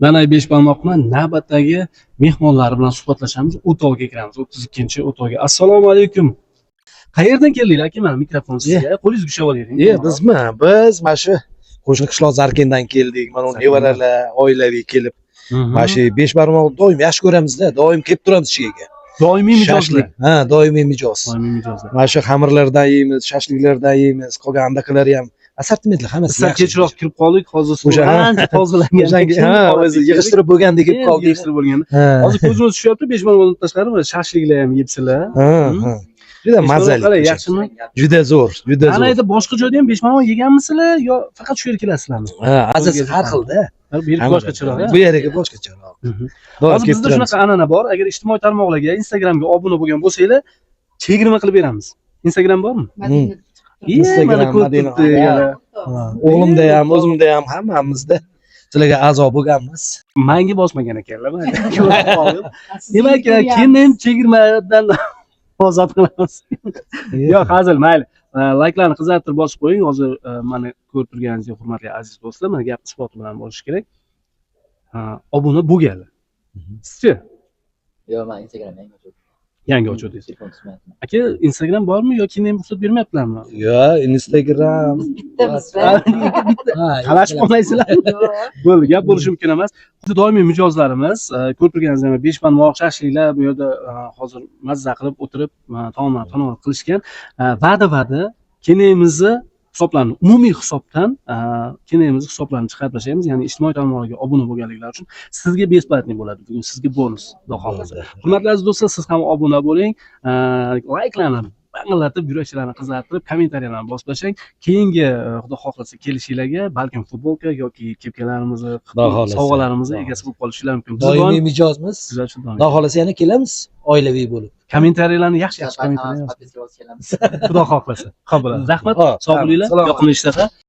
Danay Beshbarmoqni navbatdagi mehmonlari bilan suhbatlashamiz. O'tovga kiramiz. 32-o'tovga. Assalomu alaykum. Qayerdan keldinglar aka? Mana mikrofon sizga. Qo'lingizni ushlab oling. Bizmi? Biz mana shu qo'shni qishloq Zarkendan keldik. Mana u nevaralar oilaviy kelib, mana shu Beshbarmoq doim yaxshi ko'ramizda, doim kelib turamiz ichiga. Doimiy mijozlar. Ha, doimiy mijoz. Doimiy mijozlar. Mana shu xamirlardan yeymiz, shashliklardan yeymiz, qolgan andaqalari ham assortimentlar hammasi Biz kechroq kirib qoldik. Hozir ancha tozalangan. Ha, o'zi yig'ishtirib bo'lgandek kelib qoldik. Yig'ishtirib bo'lgan. Hozir ko'zimiz tushyapti. Beshbarmoqdan tashqari mana shashliklar ham yebsizlar. Ha. Juda mazali. Yaxshimi? Juda zo'r, juda zo'r. Ana endi boshqa joyda ham beshbarmoq yeganmisizlar yo faqat shu yerga kelasizlarmi? Ha, aziz har xilda. Bu yerga boshqacharoq. Bu yerga boshqacharoq. Hozir bizda shunaqa an'ana bor. Agar ijtimoiy tarmoqlarga, Instagramga obuna bo'lgan bo'lsanglar, chegirma qilib beramiz. Instagram bormi? Instagram Madina. O'g'limda ham, o'zimda ham hammamizda sizlarga a'zo bo'lganmiz. Menga bosmagan ekanlar. Demak, keyin ham chegirmadan ozod qilamiz. Yo'q, hazil, mayli. Layklarni qizartirib bosib qo'ying. Hozir mana ko'rib turganingizdek, hurmatli aziz do'stlar, mana gap isboti bilan bo'lishi kerak. Obuna bo'lganlar. Sizchi? Yo'q, men Instagramda Yangi ochuvdingiz. Aka, Instagram bormi yoki keyin ham ruxsat bermayaptilarmi? Yo'q, Instagram bitta bizda. Qalashib qolmaysizlar. Bo'ldi, gap bo'lishi mumkin emas. Xuddi doimiy mijozlarimiz, ko'rib turganingizdek, Beshbarmoq shashliklar bu yerda hozir mazza qilib o'tirib, tanovul qilishgan. Va'da kenayimizni hisoblarni, umumiy hisobdan kenayimizni hisoblarni chiqarib tashlaymiz. Ya'ni ijtimoiy tarmoqlarga obuna bo'lganliklari uchun sizga besplatniy bo'ladi. Bugun sizga bonus, xudo xohlasa. Hurmatli aziz do'stlar, siz ham obuna bo'ling. Layklarni banglatib, yuraklarni qizartirib, kommentariyalarni bosib tashlang. Keyingi xudo xohlasa kelishinglarga balkim futbolka yoki kepkalarimizni, sovg'alarimizni egasi bo'lib qolishingiz mumkin. Doimiy mijozmiz. Xudo xohlasa yana kelamiz, oilaviy bo'lib. Kommentariyalarni yaxshi kommentariyalar. Xudo xohlasa. Xo'p bo'ladi. Rahmat. Sog' bo'linglar. Yoqimli ishlar.